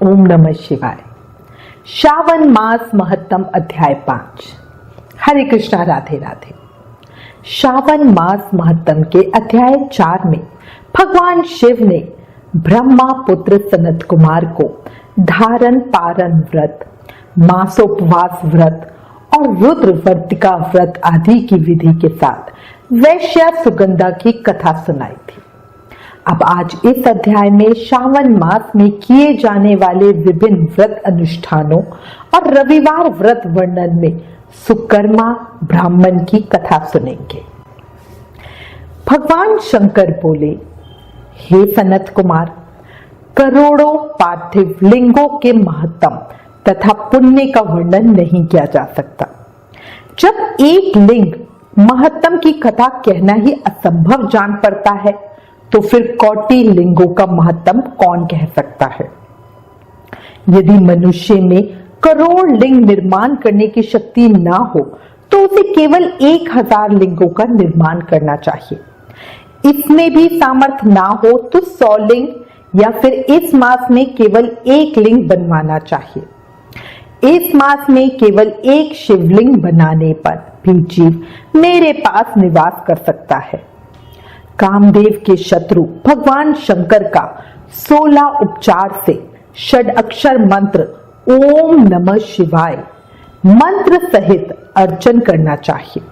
ओम नमः शिवाय। श्रावण मास महत्तम अध्याय 5। हरे कृष्णा, राधे राधे। श्रावण मास महत्तम के अध्याय 4 में भगवान शिव ने ब्रह्मा पुत्र सनत कुमार को धारण पारण व्रत, मासोपवास व्रत और रुद्र वर्तिका व्रत आदि की विधि के साथ वैश्या सुगंधा की कथा सुनाई थी। अब आज इस अध्याय में श्रावण मास में किए जाने वाले विभिन्न व्रत अनुष्ठानों और रविवार व्रत वर्णन में सुकर्मा ब्राह्मण की कथा सुनेंगे। भगवान शंकर बोले, हे सनत कुमार, करोड़ों पार्थिव लिंगों के महत्तम तथा पुण्य का वर्णन नहीं किया जा सकता। जब एक लिंग महत्तम की कथा कहना ही असंभव जान पड़ता है तो फिर कोटि लिंगों का महत्तम कौन कह सकता है। यदि मनुष्य में करोड़ लिंग निर्माण करने की शक्ति ना हो तो उसे केवल 1000 लिंगों का निर्माण करना चाहिए। इसमें भी सामर्थ्य ना हो तो 100 लिंग या फिर इस मास में केवल 1 लिंग बनवाना चाहिए। इस मास में केवल 1 शिवलिंग बनाने पर भी जीव मेरे पास निवास कर सकता है। कामदेव के शत्रु भगवान शंकर का 16 उपचार से षड-अक्षर मंत्र ओम नमः शिवाय मंत्र सहित अर्चन करना चाहिए।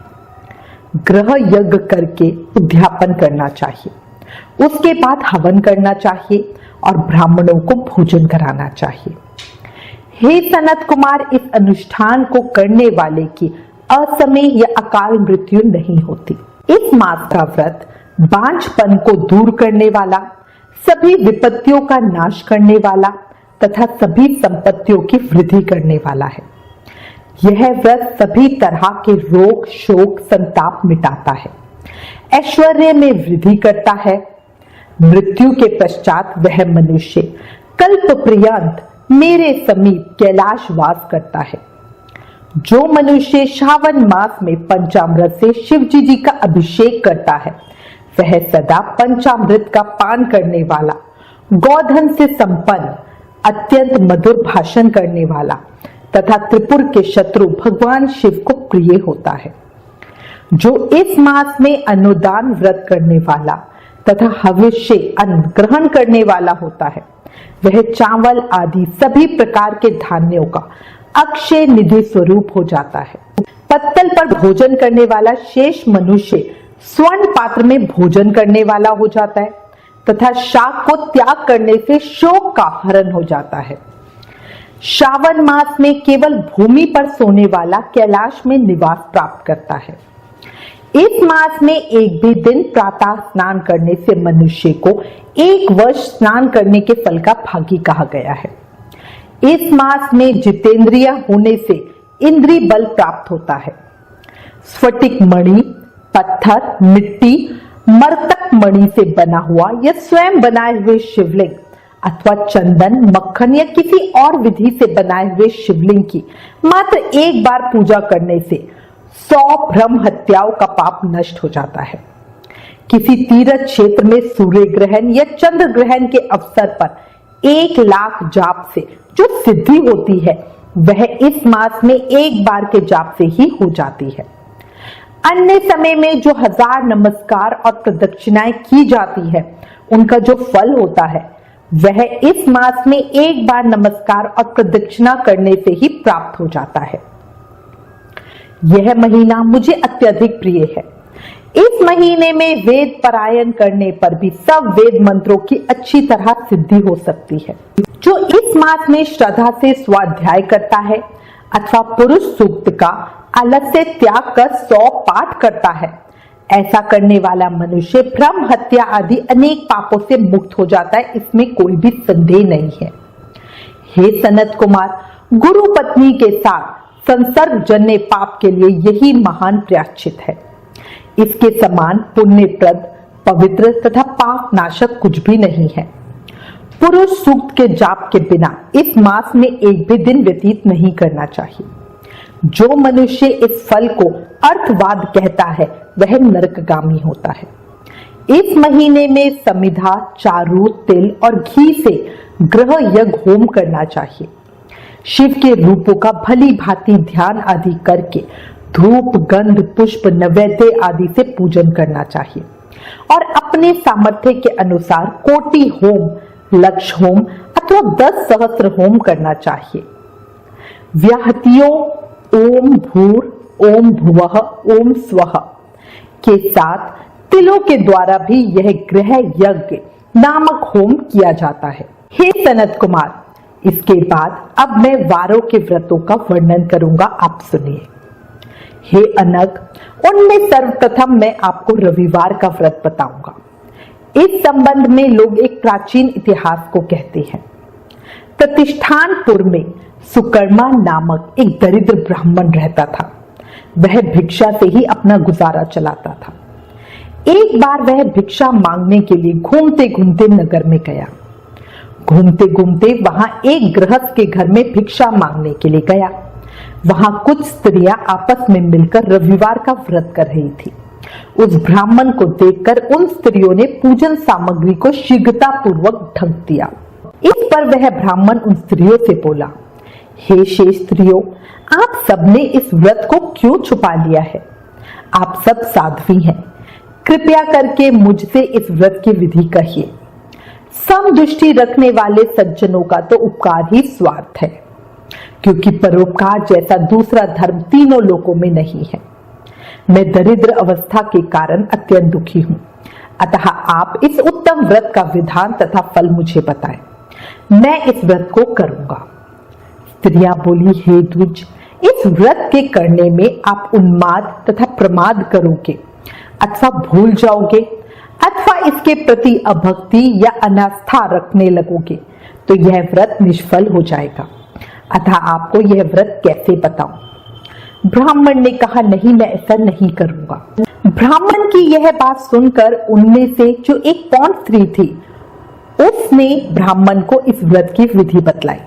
ग्रह यज्ञ करके उद्यापन करना चाहिए। उसके बाद हवन करना चाहिए और ब्राह्मणों को भोजन कराना चाहिए। हे सनत कुमार, इस अनुष्ठान को करने वाले की असमय या अकाल मृत्यु नहीं होती। इस मास का व्रत बांझपन को दूर करने वाला, सभी विपत्तियों का नाश करने वाला तथा सभी संपत्तियों की वृद्धि करने वाला है। यह व्रत सभी तरह के रोग, शोक, संताप मिटाता है, ऐश्वर्य में वृद्धि करता है। मृत्यु के पश्चात वह मनुष्य कल्प पर्यंत मेरे समीप कैलाश वास करता है। जो मनुष्य श्रावण मास में पंचामृत से शिव जी का अभिषेक करता है वह सदा पंचामृत का पान करने वाला, गोधन से संपन्न, अत्यंत मधुर भाषण करने वाला तथा त्रिपुर के शत्रु भगवान शिव को प्रिय होता है। जो इस मास में अनुदान व्रत करने वाला तथा हविष्य अन्न ग्रहण करने वाला होता है वह चावल आदि सभी प्रकार के धान्यों का अक्षय निधि स्वरूप हो जाता है। पत्तल पर भोजन करने वाला शेष मनुष्य स्वर्ण पात्र में भोजन करने वाला हो जाता है तथा शाक को त्याग करने से शोक का हरण हो जाता है। श्रावण मास में केवल भूमि पर सोने वाला कैलाश में निवास प्राप्त करता है। इस मास में एक भी दिन प्रातः स्नान करने से मनुष्य को 1 वर्ष स्नान करने के फल का भागी कहा गया है। इस मास में जितेंद्रिय होने से इंद्रिय बल प्राप्त होता है। स्फटिक मणि, पत्थर, मिट्टी, मरतक मणि से बना हुआ या स्वयं बनाए हुए शिवलिंग अथवा चंदन, मक्खन या किसी और विधि से बनाए हुए शिवलिंग की मात्र एक बार पूजा करने से 100 ब्रह्म हत्याओं का पाप नष्ट हो जाता है। किसी तीर्थ क्षेत्र में सूर्य ग्रहण या चंद्र ग्रहण के अवसर पर 1 लाख जाप से जो सिद्धि होती है वह इस मास में एक बार के जाप से ही हो जाती है। अन्य समय में जो 1000 नमस्कार और प्रदक्षिणाएं की जाती है उनका जो फल होता है वह इस मास में एक बार नमस्कार और प्रदक्षिणा करने से ही प्राप्त हो जाता है। यह महीना मुझे अत्यधिक प्रिय है। इस महीने में वेद पारायण करने पर भी सब वेद मंत्रों की अच्छी तरह सिद्धि हो सकती है। जो इस मास में श्रद्धा से स्वाध्याय करता है अथवा पुरुष सूक्त का आलस्य त्याग कर 100 पाठ करता है, ऐसा करने वाला मनुष्य ब्रह्म हत्या आदि अनेक पापों से मुक्त हो जाता है, इसमें कोई भी संदेह नहीं है। हे सनत कुमार, गुरु पत्नी के साथ संसर्ग जन्य पाप के लिए यही महान प्रायश्चित है। इसके समान पुण्यप्रद, पवित्र तथा पाप नाशक कुछ भी नहीं है। पुरुष सूक्त के जाप के बिना इस मास में एक भी दिन व्यतीत नहीं करना चाहिए। जो मनुष्य इस फल को अर्थवाद कहता है वह नरकगामी होता है। इस महीने में समिधा, चारू, तिल और घी से ग्रह यज्ञ होम करना चाहिए। शिव के रूपों का भली भांति ध्यान आदि करके धूप, गंध, पुष्प, नैवेद्य आदि से पूजन करना चाहिए और अपने सामर्थ्य के अनुसार कोटि होम, लक्ष होम अथवा 10 सहस्त्र होम करना चाहिए। व्याहतियों ओम भूर, ओम भुवः, ओम स्वः के साथ तिलों के द्वारा भी यह ग्रह यज्ञ नामक होम किया जाता है। हे सनत कुमार, इसके बाद अब मैं वारों के व्रतों का वर्णन करूंगा, आप सुनिए। हे अनग, उनमें सर्वप्रथम मैं आपको रविवार का व्रत बताऊंगा। इस संबंध में लोग एक प्राचीन इतिहास को कहते हैं। प्रतिष्ठानपुर में सुकर्मा नामक एक दरिद्र ब्राह्मण रहता था। वह भिक्षा से ही अपना गुजारा चलाता था। एक बार वह भिक्षा मांगने के लिए घूमते घूमते नगर में गया। घूमते घूमते वहां एक गृहस्थ के घर में भिक्षा मांगने के लिए गया। वहां कुछ स्त्रियां आपस में मिलकर रविवार का व्रत कर रही थी। उस ब्राह्मण को देखकर उन स्त्रियों ने पूजन सामग्री को शीघ्रता पूर्वक ढक दिया। इस पर वह ब्राह्मण उन स्त्रियों से बोला, हे शेष स्त्रियों, आप सबने इस व्रत को क्यों छुपा लिया है? आप सब साध्वी हैं, कृपया करके मुझसे इस व्रत की विधि कहिए। समदृष्टि रखने वाले सज्जनों का तो उपकार ही स्वार्थ है, क्योंकि परोपकार जैसा दूसरा धर्म तीनों लोकों में नहीं है। मैं दरिद्र अवस्था के कारण अत्यंत दुखी हूं, अतः आप इस उत्तम व्रत का विधान तथा फल मुझे बताएं। मैं इस व्रत को करूंगा। स्त्रियां बोली, हे द्विज, इस व्रत के करने में आप उन्माद तथा प्रमाद करोगे अथवा भूल जाओगे अथवा इसके प्रति अभक्ति या अनास्था रखने लगोगे तो यह व्रत निष्फल हो जाएगा। अतः आपको यह व्रत कैसे बताऊं? ब्राह्मण ने कहा, नहीं, मैं ऐसा नहीं करूंगा। ब्राह्मण की यह बात सुनकर उनमें से जो एक पौंड स्त्री थी, उसने ब्राह्मण को इस व्रत की विधि बतलाई।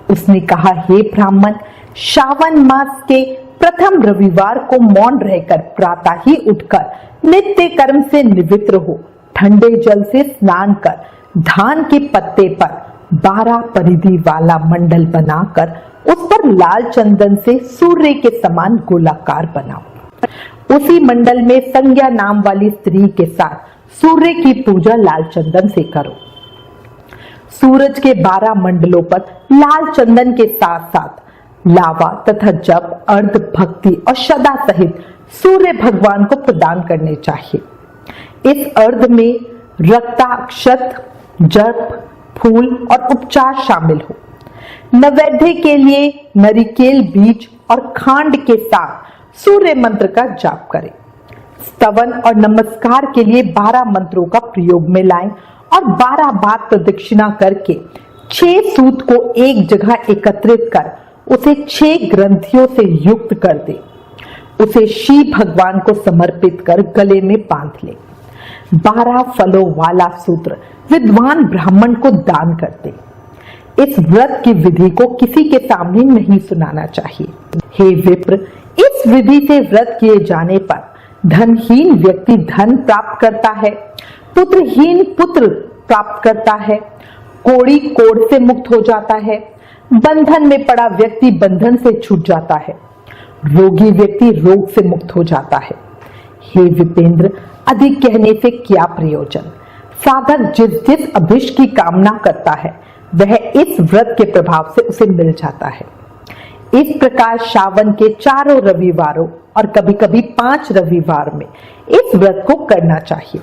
उसने कहा, हे ब्राह्मण, श्रावण मास के प्रथम रविवार को मौन रहकर प्रातः ही उठकर नित्य कर्म से निवृत्त हो, ठंडे जल से स्नान कर धान के पत्ते पर 12 परिधि वाला मंडल बनाकर उस पर लाल चंदन से सूर्य के समान गोलाकार बनाओ। उसी मंडल में संज्ञा नाम वाली स्त्री के साथ सूर्य की पूजा लाल चंदन से करो। सूरज के 12 मंडलों पर लाल चंदन के साथ साथ लावा तथा जप, अर्ध, भक्ति और श्रद्धा सहित सूर्य भगवान को प्रदान करने चाहिए। इस अर्ध में रक्ताक्षत, जप, फूल और उपचार शामिल हो। नैवेद्य के लिए नारिकेल बीज और खांड के साथ सूर्य मंत्र का जाप करें। स्तवन और नमस्कार के लिए 12 मंत्रों का प्रयोग में लाएं और 12 बार प्रदक्षिणा करके 6 सूत को एक जगह एकत्रित कर उसे 6 ग्रंथियों से युक्त कर दे। उसे शिव भगवान को समर्पित कर गले में बांध ले। 12 फलों वाला सूत्र विद्वान ब्राह्मण को दान कर दे। इस व्रत की विधि को किसी के सामने नहीं सुनाना चाहिए। हे विप्र, इस विधि से व्रत किए जाने पर धनहीन व्यक्ति धन प्राप्त करता है, पुत्रहीन पुत्र प्राप्त करता है, कोढ़ी कोढ़ से मुक्त हो जाता है, बंधन में पड़ा व्यक्ति बंधन से छूट जाता है, रोगी व्यक्ति रोग से मुक्त हो जाता है। हे विपेंद्र, अधिक कहने से क्या प्रयोजन? साधक जिस जिस अभिष्ट की कामना करता है वह इस व्रत के प्रभाव से उसे मिल जाता है। इस प्रकार श्रावण के 4 रविवारों और कभी कभी 5 रविवार में इस व्रत को करना चाहिए।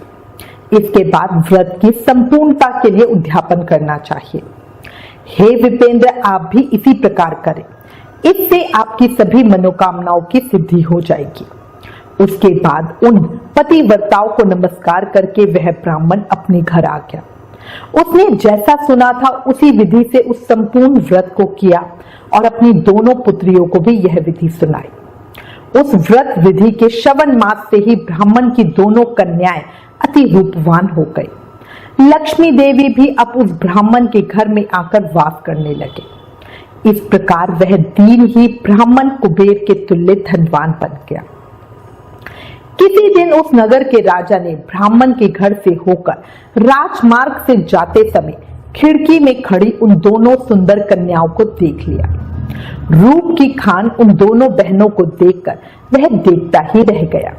इसके बाद व्रत की संपूर्णता के लिए उद्यापन करना चाहिए। हे विपेंद्र, आप भी इसी प्रकार करें, इससे आपकी सभी मनोकामनाओं की सिद्धि हो जाएगी। उसके बाद उन पतिव्रताओं को नमस्कार करके वह ब्राह्मण अपने घर आ गया। उसने जैसा सुना था उसी विधि से उस संपूर्ण व्रत को किया और अपनी दोनों पुत्रियों को भी यह विधि सुनाई। उस व्रत विधि के श्रवण मास से ही ब्राह्मण की दोनों कन्याएं अति रूपवान हो गई। लक्ष्मी देवी भी अब उस ब्राह्मण के घर में आकर वास करने लगे। इस प्रकार वह दीन ही ब्राह्मण कुबेर के तुल्य धनवान बन गया। किसी दिन उस नगर के राजा ने ब्राह्मण के घर से होकर राजमार्ग से जाते समय खिड़की में खड़ी उन दोनों सुंदर कन्याओं को देख लिया। रूप की खान उन दोनों बहनों को देखकर वह देखता ही रह गया।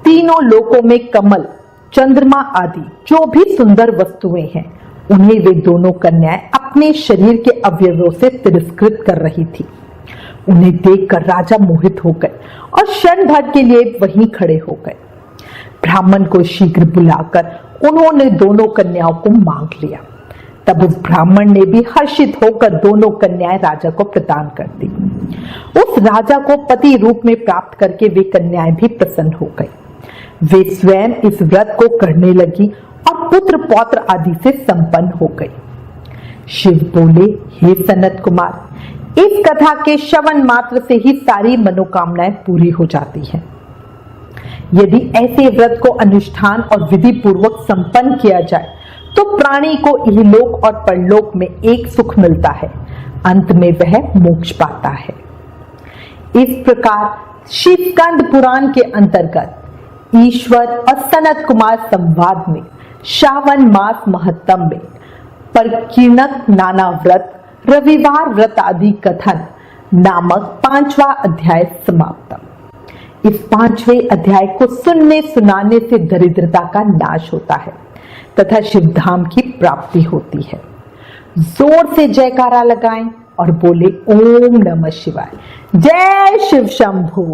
तीनों लोकों में कमल, चंद्रमा आदि जो भी सुंदर वस्तुएं हैं, उन्हें वे दोनों कन्याएं अपने शरीर के अवयवों से तिरस्कृत कर रही थी। उन्हें देखकर राजा मोहित हो गए और क्षण भर के लिए वहीं खड़े हो गए। ब्राह्मण को शीघ्र बुलाकर उन्होंने दोनों कन्याओं को मांग लिया। तब उस ब्राह्मण ने भी हर्षित होकर दोनों कन्याएं राजा को प्रदान कर दी। उस राजा को पति रूप में प्राप्त करके वे कन्याएं भी प्रसन्न हो गई। वे स्वयं इस व्रत को करने लगी और पुत्र पौत्र आदि से संपन्न हो गई। शिव बोले, हे सनत कुमार, इस कथा के श्रवण मात्र से ही सारी मनोकामनाएं पूरी हो जाती हैं। यदि ऐसे व्रत को अनुष्ठान और विधि पूर्वक संपन्न किया जाए तो प्राणी को इहलोक और परलोक में एक सुख मिलता है, अंत में वह मोक्ष पाता है। इस प्रकार शिवस्कंद पुराण के अंतर्गत ईश्वर और सनत कुमार संवाद में श्रावण मास महत्तम में परिकीर्णक नाना व्रत, रविवार व्रत आदि कथन नामक 5वां अध्याय समाप्त। इस 5वें अध्याय को सुनने सुनाने से दरिद्रता का नाश होता है तथा शिवधाम की प्राप्ति होती है। जोर से जयकारा लगाएं और बोले, ओम नमः शिवाय। जय शिव शंभू।